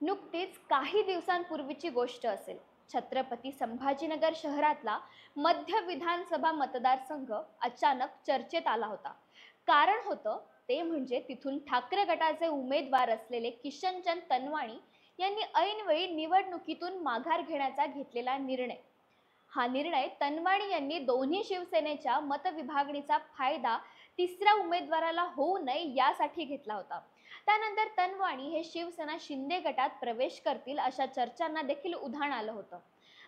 नुकतीच काही दिवसांपूर्वीची गोष्ट असेल. छत्रपती संभाजीनगर शहरातला मध्य विधानसभा मतदारसंघ अचानक चर्चेत आला होता. कारण होतं ते म्हणजे तिथून ठाकरे गटाचे उमेदवार असलेले किशनचंद तनवाणी यांनी ऐनवेळी निवडणुकीतून माघार घेण्याचा घेतलेला निर्णय. हा निर्णय तनवाणी यांनी दोन्ही शिवसेनेच्या मतविभागणीचा फायदा तिसऱ्या उमेदवाराला होऊ नये यासाठी घेतला होता. त्यानंतर तनवाणी हे शिवसेना शिंदे गटात प्रवेश करतील अशा चर्चांना देखील उधाण आलं होतं.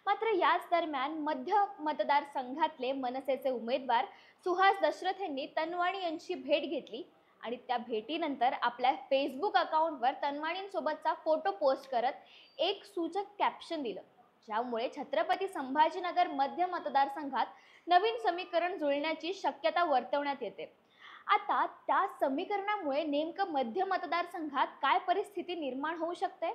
मात्र याच दरम्यान मध्य मतदारसंघातले मनसेचे उमेदवार सुहास दशरथ यांनी तनवाणी यांची भेट घेतली आणि त्या भेटीनंतर आपल्या फेसबुक अकाउंटवर तनवाणींसोबतचा फोटो पोस्ट करत एक सूचक कॅप्शन दिलं, ज्यामुळे छत्रपती संभाजीनगर मध्य मतदारसंघात नवीन समीकरण जुळण्याची शक्यता वर्तवण्यात येते. आता त्या समीकरणामुळे नेमकं मध्य मतदारसंघात काय परिस्थिती निर्माण होऊ शकते,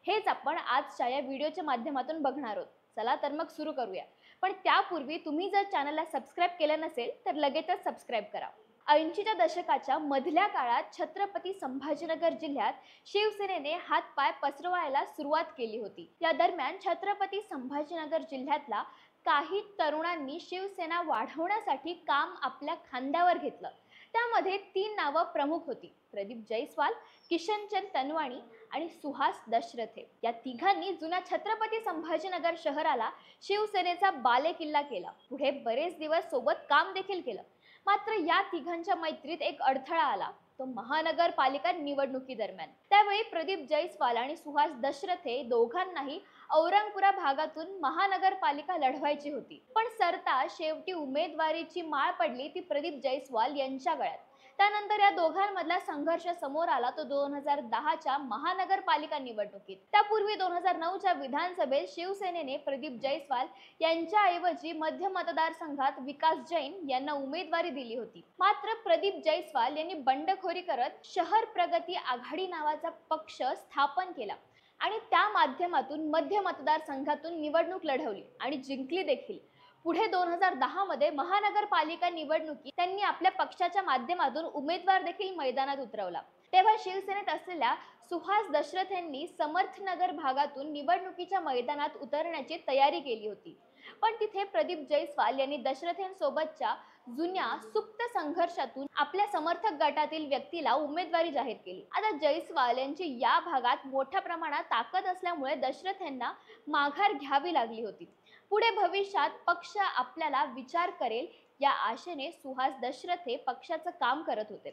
हेच आपण आजच्या या व्हिडिओच्या माध्यमातून बघणार आहोत. चला तर मग सुरू करूया. पण त्यापूर्वी तुम्ही जर चॅनलला सबस्क्राईब केलं नसेल तर लगेचच सबस्क्राईब करा. 80च्या दशकाच्या मधल्या काळात छत्रपती संभाजीनगर जिल्ह्यात शिवसेनेने हातपाय पसरवायला सुरुवात केली होती. या दरम्यान छत्रपती संभाजीनगर जिल्ह्यातला काही तरुणांनी शिवसेना वाढवण्यासाठी काम आपल्या खांद्यावर घेतलं. त्यामध्ये 3 नावं प्रमुख होती: प्रदीप जयस्वाल, किशनचंद तनवाणी आणि सुहास दशरथे. या तिघांनी जुन्या छत्रपती संभाजीनगर शहराला शिवसेनेचा बालेकिल्ला केला. पुढे बरेच दिवस सोबत काम देखील केलं. मात्र या तिघांच्या मैत्रीत एक अडथळा आला, तो महानगरपालिका निवडणुकी दरम्यान. त्यावेळी प्रदीप जयस्वाल आणि सुहास दशरथे दोघांनाही औरंगपुरा भागातून महानगरपालिका लढवायची होती. पण सरता शेवटी उमेदवारीची माळ पडली ती प्रदीप जयस्वाल यांच्या गळ्यात. त्यानंतर या दोघांमधला संघर्ष समोर आला तो 2010च्या महानगरपालिका निवडणुकीत. त्यापूर्वी 2009च्या विधानसभेत शिवसेनेने प्रदीप जयस्वाल यांच्याऐवजी मध्य मतदारसंघात विकास जैन यांना उमेदवारी दिली होती. मात्र प्रदीप जयस्वाल यांनी बंडखोरी करत शहर प्रगती आघाडी नावाचा पक्ष स्थापन केला आणि त्या माध्यमातून मध्य मतदारसंघातून निवडणूक लढवली आणि जिंकली देखील. पुढे 2010 मध्ये महानगरपालिका निवडणुकीत त्यांनी आपल्या पक्षाच्या माध्यमातून उमेदवार देखील मैदानात उतरवला. तेव्हा शिवसेनेत असलेल्या सुहास दशरथ यांनी समर्थनगर भागातून निवडणुकीच्या मैदानात उतरण्याची तयारी केली होती. पण तिथे प्रदीप जयस्वाल यांनी दशरथांसोबतच्या जुन्या सुप्त संघर्षातून आपल्या समर्थक गटातील व्यक्तीला उमेदवारी जाहीर केली. आता जयस्वाल यांची या भागात मोठ्या प्रमाणात ताकद असल्यामुळे दशरथ यांना माघार घ्यावी लागली होती. पुढे भविष्यात पक्ष आपल्याला विचार करेल या आशेने सुहास दशरथे पक्षाचं काम करत होते.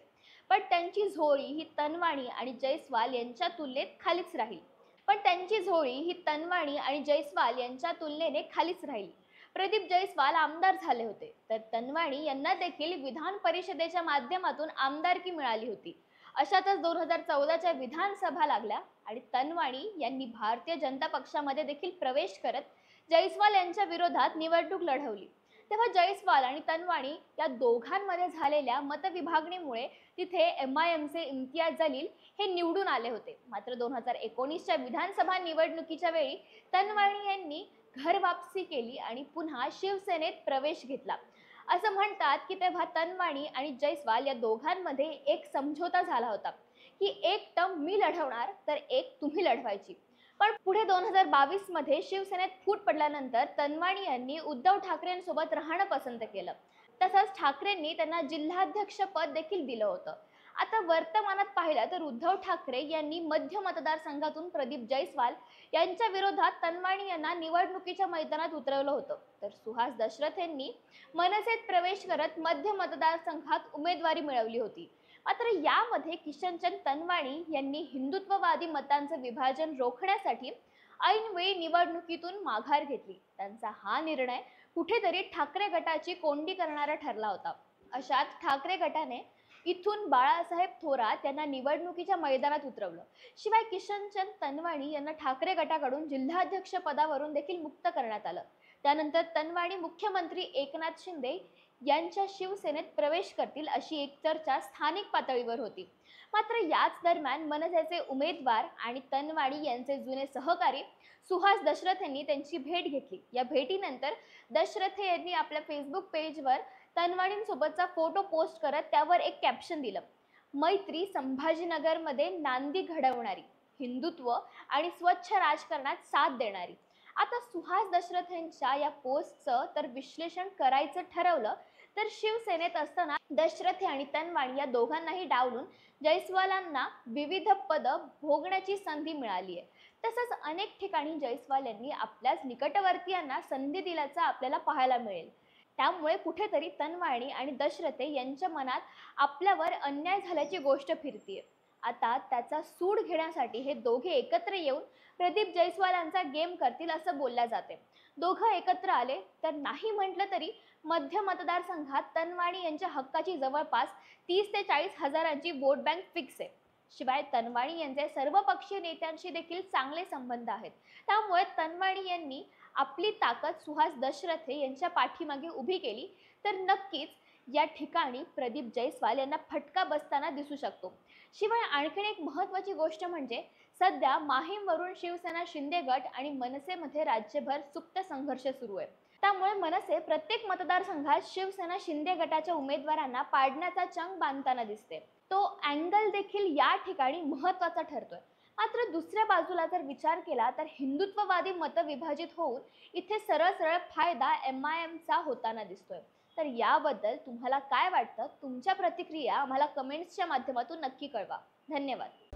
पण त्यांची झोळी ही तनवाणी आणि जयस्वाल यांच्या तुलनेने खालीच राहिली. प्रदीप जयस्वाल आमदार झाले होते, तर तनवाणी यांना देखील विधान परिषदेच्या माध्यमातून आमदारकी मिळाली होती. अशातच 2014च्या विधानसभा लागल्या आणि तनवाणी यांनी भारतीय जनता पक्षामध्ये देखील प्रवेश करत जयस्वाल यांच्या विरोधात निवडणूक लढवली. तेव्हा जयस्वाल आणि तनवाणी या दोघांमध्ये झालेल्या मतविभागणीमुळे तिथे MIMचे इम्तियाज जलील हे निवडून आले होते. मात्र 2019च्या विधानसभा निवडणुकीच्या वेळी तनवाणी यांनी घर वापसी केली आणि पुन्हा शिवसेनेत प्रवेश घेतला. असं म्हणतात की तेव्हा तनवाणी आणि जयस्वाल या दोघांमध्ये एक समझोता झाला होता की एक टर्म मी लढवणार तर एक तुम्ही लढवायची. पण पुढे 2022 मध्ये शिवसेनेत फूट पडल्यानंतर तनवाणी यांनी उद्धव ठाकरेंसोबत राहणं पसंत केलं. तसंच ठाकरेंनी त्यांना जिल्हाध्यक्ष पद देखील दिलं होतं. आता वर्तमानात पाहिलं तर उद्धव ठाकरे यांनी मध्य मतदारसंघातून प्रदीप जयस्वाल यांच्या विरोधात तनवाणी यांना निवडणुकीच्या मैदानात उतरवलं होतं, तर सुहास दशरथ यांनी मनसेत प्रवेश करत मध्य मतदारसंघात उमेदवारी मिळवली होती. मात्र यामध्ये किशनचंद तनवाणी यांनी हिंदुत्ववादी मतांचं विभाजन रोखण्यासाठी ऐनवेळी निवडणुकीतून माघार घेतली. त्यांचा हा निर्णय कुठेतरी ठाकरे गटाची कोंडी करणारा ठरला होता. अशात ठाकरे गटाने इथून बाळासाहेब थोरात यांना निवडणुकीच्या मैदानात उतरवलं. शिवाय किशनचंद तनवाणी यांना ठाकरे गटाकडून जिल्हाध्यक्ष पदावरून देखील मुक्त करण्यात आलं. त्यानंतर तनवाणी मुख्यमंत्री एकनाथ शिंदे यांच्या शिवसेनेत प्रवेश करतील अशी एक चर्चा स्थानिक पातळीवर होती. मात्र याच दरम्यान मनसेचे उमेदवार आणि तनवाणी यांचे जुने सहकारी सुहास दशरथ यांनी त्यांची भेट घेतली. या भेटीनंतर दशरथे यांनी आपल्या फेसबुक पेजवर तनवाणींसोबतचा फोटो पोस्ट करत त्यावर एक कॅप्शन दिलं: मैत्री संभाजीनगरमध्ये नांदी घडवणारी. हिंदुत्व आणि स्वच्छ राजकारणात साथ देणारी. आता सुहास दशरथ यांच्या या पोस्टचं तर विश्लेषण करायचं ठरवलं तर शिवसेनेत असताना दशरथे आणि तनवाणी या दोघांनाही डावलून जयस्वालांना विविध पदं भोगण्याची संधी मिळाली आहे. तसंच अनेक ठिकाणी जयस्वाल यांनी आपल्याच निकटवर्तीयांना संधी दिल्याचं आपल्याला पाहायला मिळेल. त्यामुळे कुठेतरी तनवाणी आणि दशरथे यांच्या मनात आपल्यावर अन्याय झाल्याची गोष्ट फिरतीये. आता त्याचा सूड घेण्यासाठी हे दोघे एकत्र येऊन प्रदीप जयस्वालांचा गेम करतील असं बोलल्या जाते. दोघं एकत्र आले तर नाही म्हटलं तरी मध्य मतदारसंघात तनवाणी यांच्या हक्काची जवळपास 30 ते 40 हजारांची वोट बँक फिक्स आहे. शिवाय तनवाणी यांचे सर्व पक्षीय नेत्यांशी देखील चांगले संबंध आहेत. त्यामुळे तनवाणी यांनी आपली ताकद सुहास दशरथे यांच्या पाठीमागे उभी केली तर नक्कीच या ठिकाणी प्रदीप जयस्वाल यांना फटका बसताना दिसू शकतो. शिवाय आणखीन एक महत्त्वाची गोष्ट म्हणजे सध्या माहीमवरून शिवसेना शिंदे गट आणि मनसेमध्ये राज्यभर सुप्त संघर्ष सुरू आहे. त्यामुळे मनसे प्रत्येक मतदारसंघात शिवसेना शिंदे गटाच्या उमेदवारांना पाडण्याचा चंग बांधताना दिसते. तो अँगल देखील या ठिकाणी महत्त्वाचा ठरतोय. मात्र दुसऱ्या बाजूला जर विचार केला तर हिंदुत्ववादी मतं विभाजित होऊन इथे सरळ सरळ फायदा MIMचा होताना दिसतोय. तर याबद्दल तुम्हाला काय वाटतं? तुमच्या प्रतिक्रिया आम्हाला कमेंट्सच्या माध्यमातून नक्की कळवा. धन्यवाद.